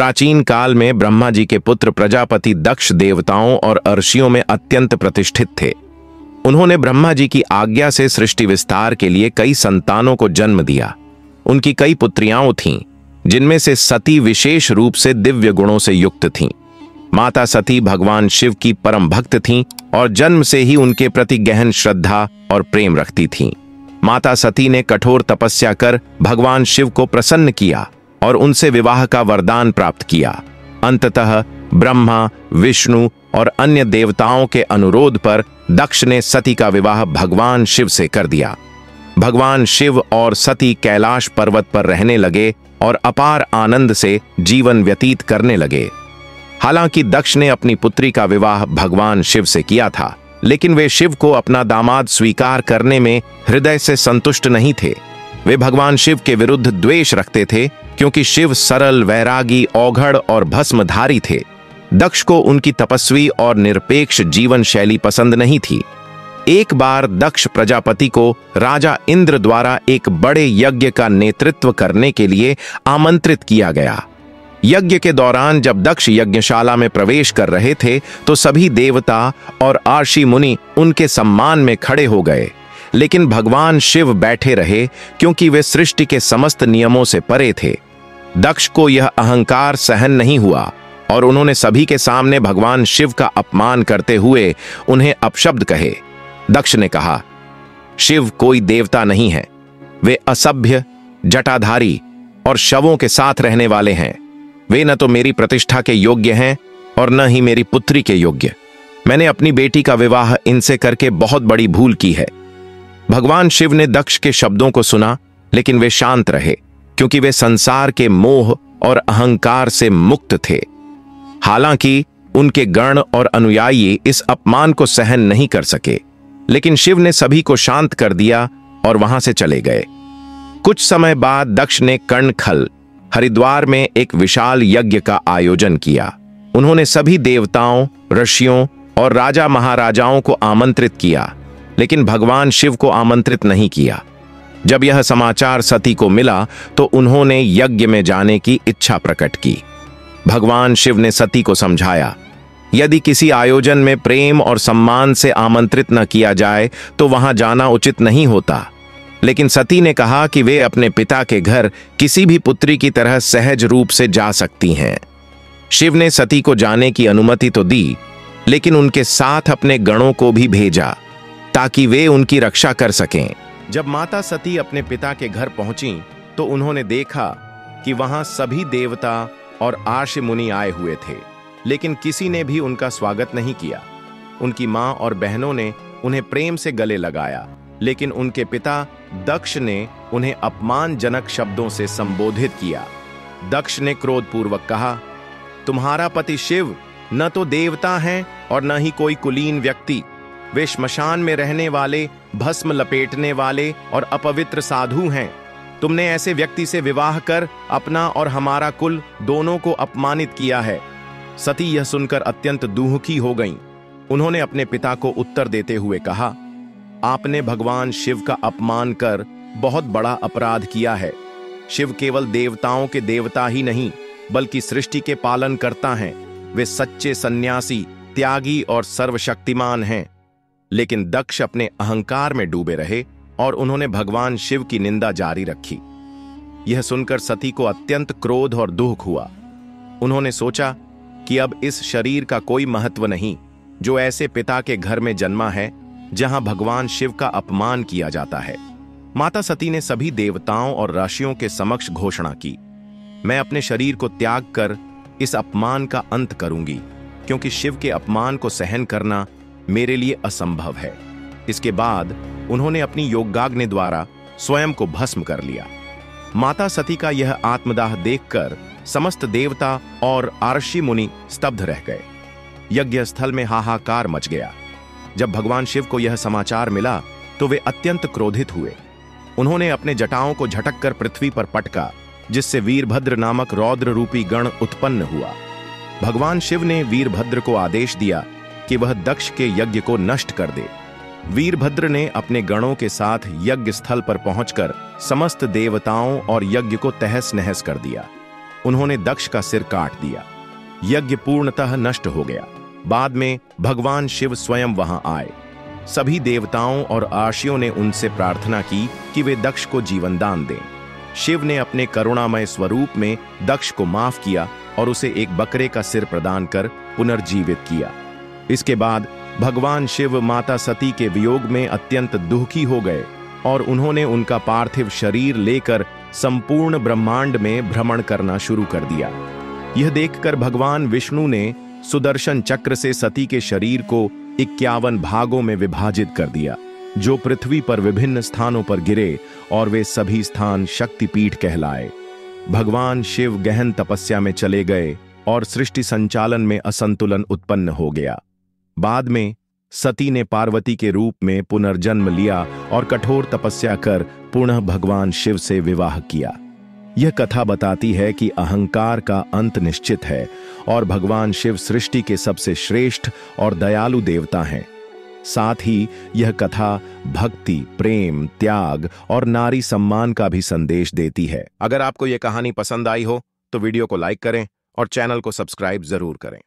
प्राचीन काल में ब्रह्मा जी के पुत्र प्रजापति दक्ष देवताओं और अर्षियों में अत्यंत प्रतिष्ठित थे। उन्होंने ब्रह्मा जी की आज्ञा से सृष्टि विस्तार के लिए कई संतानों को जन्म दिया। उनकी कई पुत्रियां थीं, जिनमें से सती विशेष रूप से दिव्य गुणों से युक्त थीं। माता सती भगवान शिव की परम भक्त थीं और जन्म से ही उनके प्रति गहन श्रद्धा और प्रेम रखती थीं। माता सती ने कठोर तपस्या कर भगवान शिव को प्रसन्न किया और उनसे विवाह का वरदान प्राप्त किया। अंततः ब्रह्मा, विष्णु और अन्य देवताओं के अनुरोध पर दक्ष ने सती का विवाह भगवान शिव से कर दिया। भगवान शिव और सती कैलाश पर्वत पर रहने लगे और अपार आनंद से जीवन व्यतीत करने लगे। हालांकि दक्ष ने अपनी पुत्री का विवाह भगवान शिव से किया था, लेकिन वे शिव को अपना दामाद स्वीकार करने में हृदय से संतुष्ट नहीं थे। वे भगवान शिव के विरुद्ध द्वेष रखते थे, क्योंकि शिव सरल, वैरागी, औघड़ और भस्मधारी थे। दक्ष को उनकी तपस्वी और निरपेक्ष जीवन शैली पसंद नहीं थी। एक बार दक्ष प्रजापति को राजा इंद्र द्वारा एक बड़े यज्ञ का नेतृत्व करने के लिए आमंत्रित किया गया। यज्ञ के दौरान जब दक्ष यज्ञशाला में प्रवेश कर रहे थे तो सभी देवता और अर्षि मुनि उनके सम्मान में खड़े हो गए, लेकिन भगवान शिव बैठे रहे, क्योंकि वे सृष्टि के समस्त नियमों से परे थे। दक्ष को यह अहंकार सहन नहीं हुआ और उन्होंने सभी के सामने भगवान शिव का अपमान करते हुए उन्हें अपशब्द कहे। दक्ष ने कहा, शिव कोई देवता नहीं है, वे असभ्य, जटाधारी और शवों के साथ रहने वाले हैं। वे न तो मेरी प्रतिष्ठा के योग्य हैं और न ही मेरी पुत्री के योग्य। मैंने अपनी बेटी का विवाह इनसे करके बहुत बड़ी भूल की है। भगवान शिव ने दक्ष के शब्दों को सुना, लेकिन वे शांत रहे, क्योंकि वे संसार के मोह और अहंकार से मुक्त थे। हालांकि उनके गण और अनुयायी इस अपमान को सहन नहीं कर सके, लेकिन शिव ने सभी को शांत कर दिया और वहां से चले गए। कुछ समय बाद दक्ष ने कर्णखल, हरिद्वार में एक विशाल यज्ञ का आयोजन किया। उन्होंने सभी देवताओं, ऋषियों और राजा महाराजाओं को आमंत्रित किया, लेकिन भगवान शिव को आमंत्रित नहीं किया। जब यह समाचार सती को मिला तो उन्होंने यज्ञ में जाने की इच्छा प्रकट की। भगवान शिव ने सती को समझाया, यदि किसी आयोजन में प्रेम और सम्मान से आमंत्रित न किया जाए तो वहां जाना उचित नहीं होता। लेकिन सती ने कहा कि वे अपने पिता के घर किसी भी पुत्री की तरह सहज रूप से जा सकती हैं। शिव ने सती को जाने की अनुमति तो दी, लेकिन उनके साथ अपने गणों को भी भेजा ताकि वे उनकी रक्षा कर सकें। जब माता सती अपने पिता के घर पहुंची तो उन्होंने देखा कि वहां सभी देवता और अर्षि मुनि आए हुए थे, लेकिन किसी ने भी उनका स्वागत नहीं किया। उनकी मां और बहनों ने उन्हें प्रेम से गले लगाया, लेकिन उनके पिता दक्ष ने उन्हें अपमानजनक शब्दों से संबोधित किया। दक्ष ने क्रोधपूर्वक कहा, तुम्हारा पति शिव न तो देवता हैं और न ही कोई कुलीन व्यक्ति। वे श्मशान में रहने वाले, भस्म लपेटने वाले और अपवित्र साधु हैं। तुमने ऐसे व्यक्ति से विवाह कर अपना और हमारा कुल दोनों को अपमानित किया है। सती यह सुनकर अत्यंत दुखी हो गईं। उन्होंने अपने पिता को उत्तर देते हुए कहा, आपने भगवान शिव का अपमान कर बहुत बड़ा अपराध किया है। शिव केवल देवताओं के देवता ही नहीं, बल्कि सृष्टि के पालन करता हैं। वे सच्चे सन्यासी, त्यागी और सर्वशक्तिमान हैं। लेकिन दक्ष अपने अहंकार में डूबे रहे और उन्होंने भगवान शिव की निंदा जारी रखी। यह सुनकर सती को अत्यंत क्रोध और दुख हुआ। उन्होंने सोचा कि अब इस शरीर का कोई महत्व नहीं, जो ऐसे पिता के घर में जन्मा है जहां भगवान शिव का अपमान किया जाता है। माता सती ने सभी देवताओं और ऋषियों के समक्ष घोषणा की, मैं अपने शरीर को त्याग कर इस अपमान का अंत करूंगी, क्योंकि शिव के अपमान को सहन करना मेरे लिए असंभव है। इसके बाद उन्होंने अपनी योगाग्नि द्वारा स्वयं को भस्म कर लिया। माता सती का यह आत्मदाह देखकर समस्त देवता और अर्षि मुनि स्तब्ध रह गए। यज्ञ स्थल में हाहाकार मच गया। जब भगवान शिव को यह समाचार मिला तो वे अत्यंत क्रोधित हुए। उन्होंने अपने जटाओं को झटक कर पृथ्वी पर पटका, जिससे वीरभद्र नामक रौद्र रूपी गण उत्पन्न हुआ। भगवान शिव ने वीरभद्र को आदेश दिया कि वह दक्ष के यज्ञ को नष्ट कर दे। वीरभद्र ने अपने गणों के साथ यज्ञ स्थल पर पहुंचकर समस्त देवताओं और यज्ञ को तहस नहस कर दिया। उन्होंने दक्ष का सिर काट दिया। यज्ञ पूर्णतः नष्ट हो गया। बाद में भगवान शिव स्वयं वहां आए। सभी देवताओं और आर्षियों ने उनसे प्रार्थना की कि वे दक्ष को जीवन दान दें। शिव ने अपने करुणामय स्वरूप में दक्ष को माफ किया और उसे एक बकरे का सिर प्रदान कर पुनर्जीवित किया। इसके बाद भगवान शिव माता सती के वियोग में अत्यंत दुखी हो गए और उन्होंने उनका पार्थिव शरीर लेकर संपूर्ण ब्रह्मांड में भ्रमण करना शुरू कर दिया। यह देखकर भगवान विष्णु ने सुदर्शन चक्र से सती के शरीर को 51 भागों में विभाजित कर दिया, जो पृथ्वी पर विभिन्न स्थानों पर गिरे और वे सभी स्थान शक्तिपीठ कहलाए। भगवान शिव गहन तपस्या में चले गए और सृष्टि संचालन में असंतुलन उत्पन्न हो गया। बाद में सती ने पार्वती के रूप में पुनर्जन्म लिया और कठोर तपस्या कर पुनः भगवान शिव से विवाह किया। यह कथा बताती है कि अहंकार का अंत निश्चित है और भगवान शिव सृष्टि के सबसे श्रेष्ठ और दयालु देवता हैं। साथ ही यह कथा भक्ति, प्रेम, त्याग और नारी सम्मान का भी संदेश देती है। अगर आपको यह कहानी पसंद आई हो तो वीडियो को लाइक करें और चैनल को सब्सक्राइब जरूर करें।